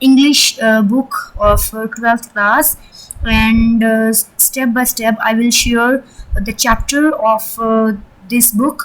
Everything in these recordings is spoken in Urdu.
English book of 12th class, and step by step I will share the chapter of this book.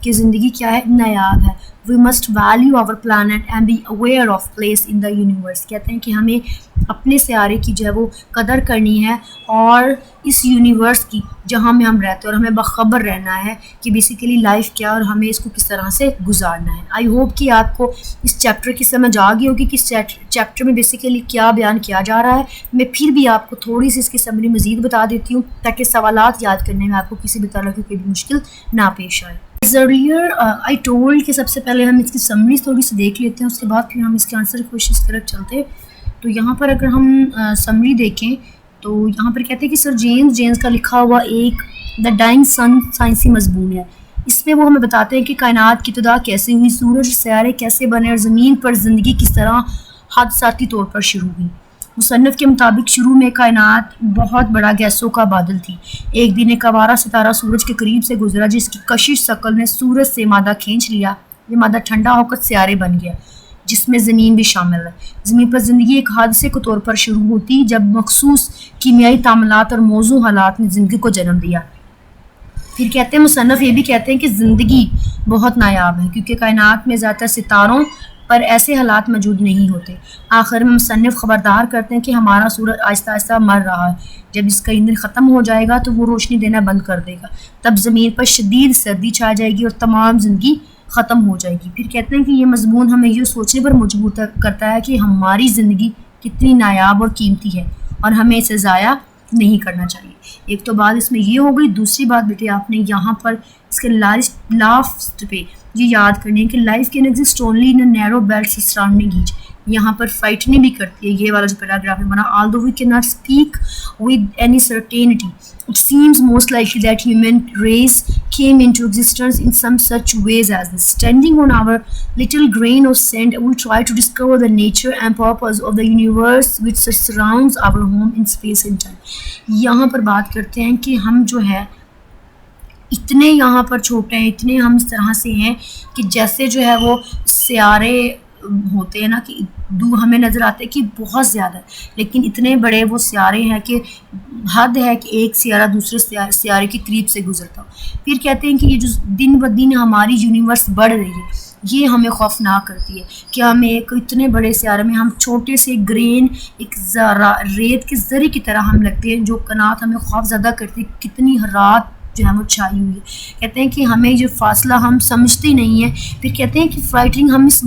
کہ زندگی کیا ہے، نایاب ہے. We must value our planet and be aware of place in the universe. کہتے ہیں کہ ہمیں اپنے سیارے کی جو ہے وہ قدر کرنی ہے اور اس یونیورس کی جہاں میں ہم رہتے ہیں، اور ہمیں باخبر رہنا ہے کہ بیسیکلی لائف کیا اور ہمیں اس کو کس طرح سے گزارنا ہے. آئی ہوپ کہ آپ کو اس چیپٹر کی سمجھ آ گئی ہوگی کہ اس چیپٹر میں بیسیکلی کیا بیان کیا جا رہا ہے. میں پھر بھی آپ کو تھوڑی سی اس کی سمری مزید بتا دیتی ہوں تاکہ سوالات یاد کرنے میں آپ کو کسی بھی طرح کی کوئی بھی مشکل نہ پیش آئے. ارلیئر آئی ٹولڈ کہ سب سے پہلے ہم اس کی سمری تھوڑی سی دیکھ لیتے ہیں، اس کے بعد پھر ہم اس کے آنسر کی کوشش کرتے چلتے ہیں. تو یہاں پر اگر ہم سمری دیکھیں تو یہاں پر کہتے ہیں کہ سر جیمز کا لکھا ہوا ایک دا ڈائنگ سن سائنسی مضمون ہے. اس میں وہ ہمیں بتاتے ہیں کہ کائنات کی ابتدا کیسے ہوئی، سورج سیارے کیسے بنے اور زمین پر زندگی کس طرح حادثاتی طور پر شروع ہوئی. مصنف کے مطابق شروع میں کائنات بہت بڑا گیسوں کا بادل تھی. ایک دن ایک آوارہ ستارہ سورج کے قریب سے گزرا جس کی کشش ثقل نے سورج سے مادہ کھینچ لیا. یہ مادہ ٹھنڈا ہو کر سیارے بن گیا جس میں زمین بھی شامل ہے. زمین پر زندگی ایک حادثے کے طور پر شروع ہوتی جب مخصوص کیمیائی تعاملات اور موزوں حالات نے زندگی کو جنم دیا. پھر کہتے ہیں مصنف یہ بھی کہتے ہیں کہ زندگی بہت نایاب ہے کیونکہ کائنات میں زیادہ ستاروں پر ایسے حالات موجود نہیں ہوتے. آخر میں مصنف خبردار کرتے ہیں کہ ہمارا سورج آہستہ آہستہ مر رہا ہے. جب اس کا ایندھن ختم ہو جائے گا تو وہ روشنی دینا بند کر دے گا. تب زمین پر شدید سردی چھا جائے گی اور تمام زندگی ختم ہو جائے گی. پھر کہتے ہیں کہ یہ مضمون ہمیں یہ سوچنے پر مجبور کرتا ہے کہ ہماری زندگی کتنی نایاب اور قیمتی ہے اور ہمیں اسے ضائع نہیں کرنا چاہیے. ایک تو بات اس میں یہ ہو گئی. دوسری بات بیٹے آپ نے یہاں پر اس کے لاسٹ پہ یہ یاد کرنی ہے کہ life can exist only in narrow belt surrounding each. یہاں پر فرائٹنی بھی کرتی ہے یہ والا جو پیراگراف ہے بنا. although we cannot speak with any certainty, it seems most likely that human race came into existence in some such ways as this. Standing on our little grain of sand, we try to discover the nature and purpose of the universe which surrounds our home in space and time. یہاں پر بات کرتے ہیں کہ ہم جو ہے اتنے یہاں پر چھوٹے ہیں، اتنے ہم اس طرح سے ہیں کہ جیسے جو ہے وہ سیارے ہوتے ہیں نا کہ ہمیں نظر آتے ہیں کہ بہت زیادہ، لیکن اتنے بڑے وہ سیارے ہیں کہ حد ہے کہ ایک سیارہ دوسرے سیارے کے قریب سے گزرتا. پھر کہتے ہیں کہ یہ جو دن بہ دن ہماری یونیورس بڑھ رہی ہے یہ ہمیں خوفناک کرتی ہے کہ ہم ایک اتنے بڑے سیارے میں ہم چھوٹے سے گرین ایک ریت کے ذرے کی طرح ہم لگتے ہیں جو کائنات ہمیں خوف زدہ کرتی ہے. کتنی رات جو ہے وہ چھائی ہوئی ہے. کہتے ہیں کہ ہمیں جو فاصلہ ہم سمجھتے نہیں ہیں. پھر کہتے ہیں کہ فرائٹنگ ہم اس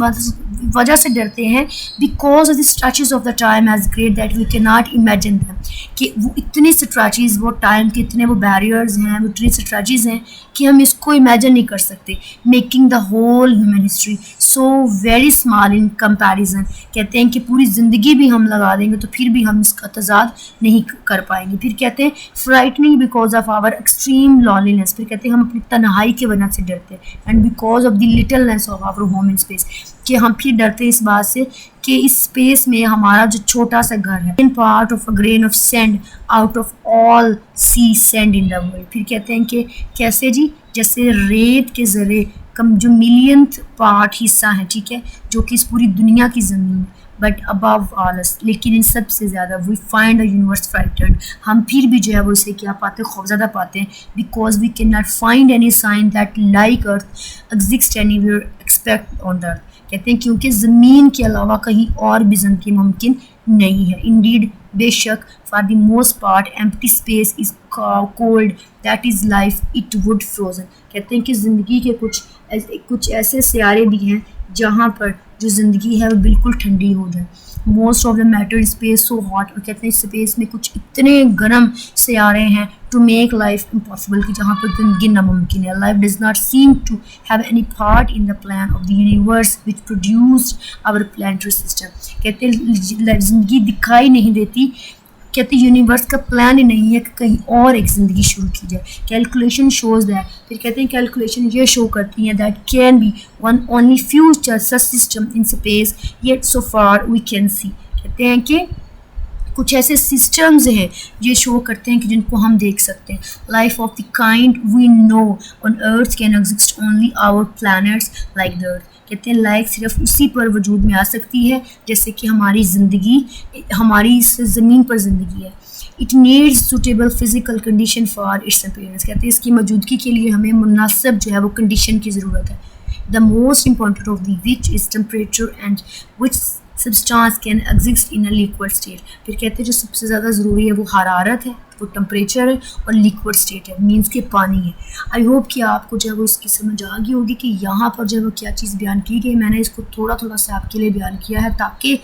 وجہ سے ڈرتے ہیں because of the stretches of the time as great that we can not imagine them. کہ وہ اتنے اسٹریچز وہ ٹائم کے اتنے وہ بیریئرز ہیں، وہ اتنے اسٹریچز ہیں کہ ہم اس کو امیجن نہیں کر سکتے. Making the whole human history so very small in comparison. کہتے ہیں کہ پوری زندگی بھی ہم لگا دیں گے تو پھر بھی ہم اس کا تضاد نہیں کر پائیں گے. پھر کہتے ہیں frightening because of our extreme loneliness. پھر کہتے ہیں ہم اپنی تنہائی کی وجہ سے ڈرتے ہیں and because of the littleness of our home in space. کہ ہم پھر ڈرتے ہیں اس بات سے کہ اس اسپیس میں ہمارا جو چھوٹا سا گھر ہے in part of a grain of sand out of all sea sand in the world. پھر کہتے ہیں کہ کیسے جی، جیسے ریت کے ذرے کم جو ملینتھ پارٹ حصہ ہیں، ٹھیک ہے، جو کہ اس پوری دنیا کی زمین ہے بٹ ابو آل اس، لیکن ان سب سے زیادہ we find a universe frightened. ہم پھر بھی جو ہے وہ اسے کیا پاتے، خوفزدہ پاتے ہیں because we can not find any sign that like earth exist anywhere expect on the earth. کہتے ہیں کیونکہ زمین کے علاوہ کہیں اور بھی زندگی ممکن نہیں ہے. انڈیڈ بے شک for the most part empty space is called that is life it would frozen. کہتے ہیں کہ زندگی کے کچھ ایسے سیارے بھی ہیں جہاں پر جو زندگی ہے وہ بالکل ٹھنڈی ہو جائے. Most of the matter space so hot. اور کہتے ہیں اسپیس میں کچھ اتنے گرم سیارے ہیں ٹو میک لائف امپاسبل کہ جہاں پر زندگی ناممکن ہے. Life does not seem to have any part in the plan of the universe which produced our planetary system. کہتے ہیں زندگی دکھائی نہیں دیتی. کہتے ہیں یونیورس کا پلان ہی نہیں ہے کہ کہیں اور ایک زندگی شروع کی جائے. Calculation shows that. پھر کہتے ہیں کیلکولیشن یہ شو کرتی ہیں that can be one only few system in space yet so far we can see. کہتے ہیں کہ کچھ ایسے سسٹمز ہیں یہ شو کرتے ہیں کہ جن کو ہم دیکھ سکتے ہیں. Life of the kind we know on earth can exist only our planets like the earth. کہتے ہیں لائف صرف اسی پر وجود میں آ سکتی ہے جیسے کہ ہماری زندگی، ہماری اس زمین پر زندگی ہے. It needs suitable physical condition for its appearance. کہتے ہیں اس کی موجودگی کے لیے ہمیں مناسب جو ہے وہ کنڈیشن کی ضرورت ہے. The most important of the which is temperature and which substance can exist in a liquid state. پھر کہتے ہیں جو سب سے زیادہ ضروری ہے وہ حرارت ہے, وہ ٹمپریچر ہے, اور لیکوڈ اسٹیٹ ہے, مینس کہ پانی ہے. آئی ہوپ کہ آپ کو جو ہے وہ اس کی سمجھ آ گئی ہوگی کہ یہاں پر جو ہے وہ کیا چیز بیان کی گئی. میں نے اس کو تھوڑا تھوڑا سا آپ کے لیے بیان کیا ہے تاکہ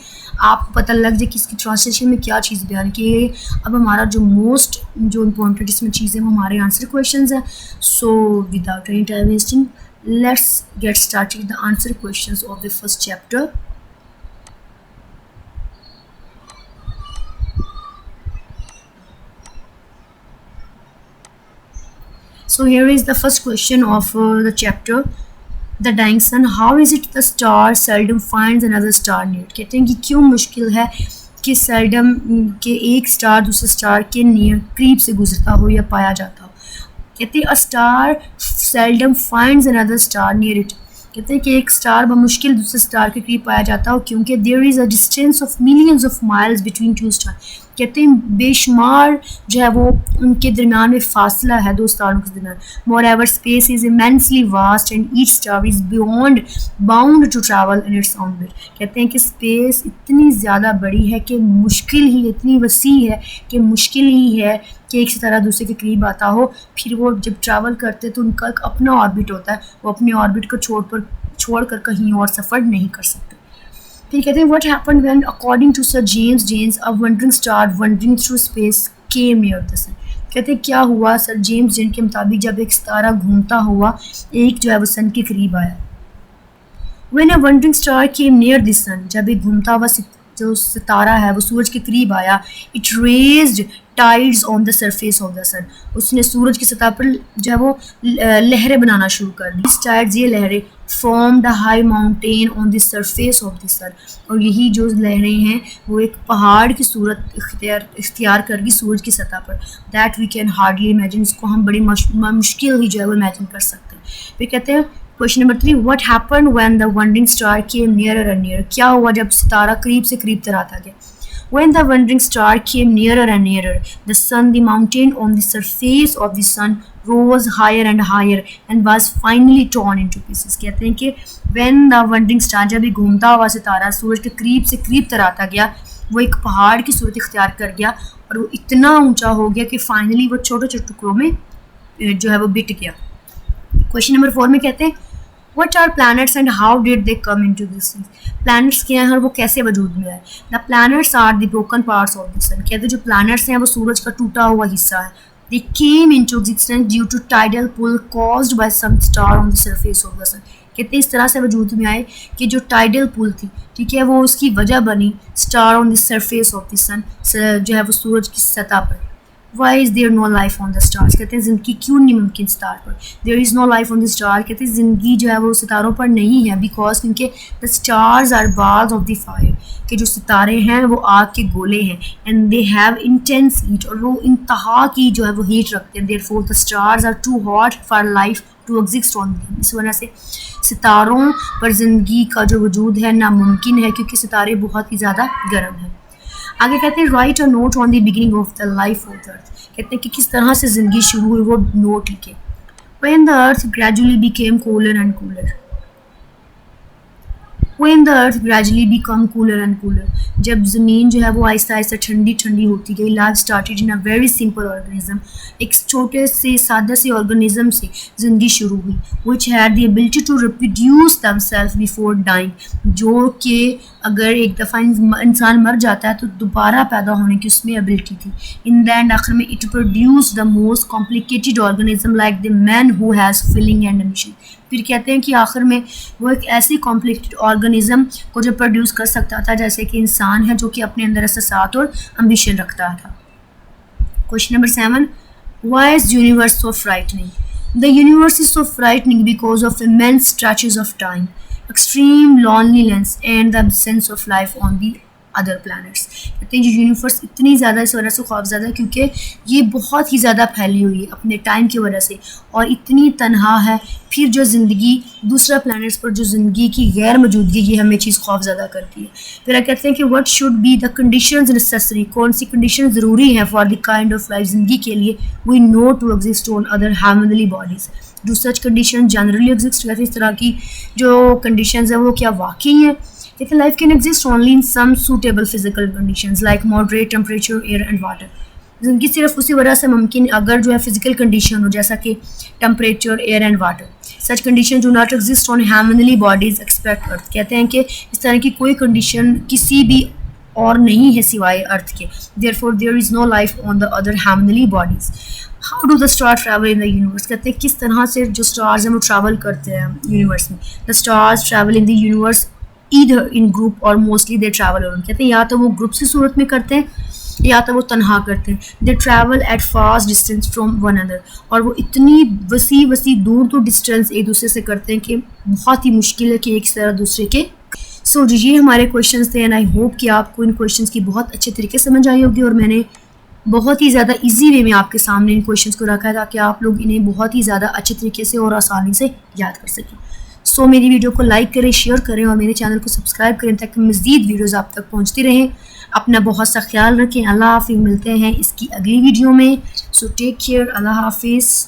آپ کو پتہ لگ جائے کہ اس کی ٹرانسلیشن میں کیا چیز بیان کی ہے. اب ہمارا جو موسٹ جو امپورٹنٹ اس میں چیز ہے وہ ہمارے آنسر کویشچنز ہیں. So without any time wasting let's get started the answer questions of the first chapter. So here is the first question of the chapter, the dying sun. How is it the star seldom finds another star near? کہتے ہیں کہ کیوں مشکل ہے کہ seldom کہ ایک star دوسرے star کے near قریب سے گزرتا ہو یا پایا جاتا ہو. کہتے ہیں a star seldom finds another star near it. کہتے ہیں کہ ایک star بمشکل دوسرے star کے قریب پایا جاتا ہو کیونکہ there is a distance of millions of miles between two stars. کہتے ہیں بے شمار جو ہے وہ ان کے درمیان میں فاصلہ ہے دو ستاروں کے درمیان. Moreover, space is immensely vast and each star is bound to travel in its own way. کہتے ہیں کہ اسپیس اتنی زیادہ بڑی ہے کہ مشکل ہی اتنی وسیع ہے کہ مشکل ہی ہے کہ ایک ستارہ دوسرے کے قریب آتا ہو. پھر وہ جب ٹریول کرتے تو ان کا ایک اپنا آربٹ ہوتا ہے, وہ اپنے آربٹ کو چھوڑ کر کہیں اور سفر نہیں کر سکتے. پھر کہتے ہیں what happened when according to Sir James a wandering star wandering through space came near the sun. کہتے ہیں کیا ہوا سر جیمز جین کے مطابق جب ایک ستارہ گھومتا ہوا ایک جو ہے وہ سن کے قریب آیا. when a wandering star came near the sun, جب ایک گھومتا ہوا جو ستارہ ہے وہ سورج کے قریب آیا, it raised tides on the surface of the sun. اس نے سورج کی سطح پر جو ہے وہ لہریں بنانا شروع کر دی. These tides, یہ لہریں formed a high mountain on the surface of the sun. اور یہی جو لہریں ہیں وہ ایک پہاڑ کی صورت اختیار کر گئی سورج کی سطح پر. That we can hardly imagine. اس کو ہم بڑی مشکل ہی جو ہے وہ امیجن کر سکتے ہیں. پھر کہتے ہیں Question number 3, what happened when the wandering star came nearer and nearer? کیا ہوا جب ستارہ قریب سے قریب تر آتا گیا. When the wandering star came nearer and nearer, the sun, the mountain on the surface of the sun rose higher and higher and was finally torn into pieces. کہتے ہیں کہ when the wandering star, جب یہ گھومتا ہوا ستارہ سورج کے قریب سے قریب تر آتا گیا, وہ ایک پہاڑ کی صورت اختیار کر گیا اور وہ اتنا اونچا ہو گیا کہ فائنلی وہ چھوٹے چھوٹے ٹکڑوں میں جو ہے وہ بٹ گیا. Question number 4 میں کہتے ہیں What are planets and how did they come into existence? Planets کیا ہیں اور وہ کیسے وجود میں آئے. The planets are the broken parts of the sun. کہتے ہیں جو planets ہیں وہ سورج کا ٹوٹا ہوا حصہ ہے. They came into existence due to tidal pull caused by some star on the surface of the sun. کہتے ہیں اس طرح سے وجود میں آئے کہ جو ٹائڈل پل تھی, ٹھیک ہے, وہ اس کی وجہ بنی star on the surface of the sun, جو ہے وہ سورج کی سطح پر. Why is there no life on the stars? کہتے ہیں زندگی کیوں نہیں ممکن ستار پر. There is no life on the star. کہتے ہیں زندگی جو ہے وہ ستاروں پر نہیں ہے because کیونکہ the stars are balls of the fire. کہ جو ستارے ہیں وہ آگ کے گولے ہیں and they have intense heat. اور وہ انتہا کی جو ہے وہ ہیٹ رکھتے ہیں. Therefore the stars are too hot for life to exist on them. اس وجہ سے ستاروں پر زندگی کا جو وجود ہے ناممکن ہے کیونکہ ستارے بہت ہی زیادہ گرم ہیں. آگے کہتے ہیں right a note on the beginning of the life of the earth. کہتے ہیں کہ کس طرح سے زندگی شروع ہوئی وہ نوٹ لکھے. when the earth gradually became cooler and cooler. when the earth gradually become cooler and cooler. جب زمین جو ہے وہ آہستہ آہستہ ٹھنڈی ٹھنڈی ہوتی گئی. life started in a very simple organism. ایک چھوٹے سے سادہ سے آرگنزم سے زندگی شروع ہوئی. which had the ability to reproduce themselves before dying. جو کہ اگر ایک دفعہ انسان مر جاتا ہے تو دوبارہ پیدا ہونے کی اس میں ابلٹی تھی. in the end آخر میں it produced the most complicated organism like the man who has feeling and ambition. پھر کہتے ہیں کہ آخر میں وہ ایک ایسی کمپلیکیٹڈ آرگنزم کو جو پروڈیوس کر سکتا تھا جیسے کہ انسان ہے جو کہ اپنے اندر احساسات اور امبیشن رکھتا تھا. Question number 7, why is universe so frightening? The universe is so frightening because of immense stretches of time, extreme loneliness and the absence of life on the other planets. کہتے ہیں یہ یونیورس اتنی زیادہ اس وجہ سے خوفزدہ ہے کیونکہ یہ بہت ہی زیادہ پھیلی ہوئی ہے اپنے ٹائم کی وجہ سے اور اتنی تنہا ہے. پھر جو زندگی دوسرا پلانٹس پر جو زندگی کی غیر موجودگی یہ ہمیں چیز خوفزدہ کرتی ہے. پھر کہتے ہیں کہ what should be the conditions necessary, کون سی کنڈیشن ضروری ہیں for the kind of life زندگی کے لیے we know to exist on other heavenly bodies. Do such condition generally exist, کہتے ہیں اس طرح کی جو کنڈیشنز ہیں وہ کیا واقعی ہیں. کہتے ہیں life can exist only in some suitable physical conditions like moderate temperature, air and water. زندگی صرف اسی وجہ سے ممکن اگر جو ہے فزیکل کنڈیشن ہو جیسا کہ temperature, air and water. Such condition do not exist on heavenly bodies expect earth. کہتے ہیں کہ اس طرح کی کوئی کنڈیشن کسی بھی اور نہیں ہے سوائے ارتھ کے. therefore there is no life on the other heavenly bodies. how do the stars travel in the universe, کہتے ہیں کس طرح سے جو اسٹارز ہیں وہ ٹریول کرتے ہیں یونیورس میں. the stars travel in the universe either in group or mostly they travel alone. کہتے ہیں یا تو وہ گروپس کی صورت میں کرتے ہیں یا تو وہ تنہا کرتے ہیں. they travel at fast distance from one another, اور وہ اتنی وسیع دور ڈسٹینس ایک دوسرے سے کرتے ہیں کہ بہت ہی مشکل ہے کہ ایک طرح دوسرے کے. سو یہ ہمارے کویشچنس تھے اینڈ آئی ہوپ کہ آپ کو ان کویشچنس کی بہت اچھے طریقے سے سمجھ آئی ہوگی اور میں نے بہت ہی زیادہ ایزی وے میں آپ کے سامنے ان کویشچنس کو رکھا ہے تاکہ آپ لوگ انہیں بہت ہی زیادہ اچھے طریقے سے اور آسانی سے یاد کر سکیں. سو میری ویڈیو کو لائک کریں, شیئر کریں اور میرے چینل کو سبسکرائب کریں تاکہ مزید ویڈیوز آپ تک پہنچتی رہیں. اپنا بہت سا خیال رکھیں. اللہ حافظ. ملتے ہیں اس کی اگلی ویڈیو میں. سو ٹیک کیئر. اللہ حافظ.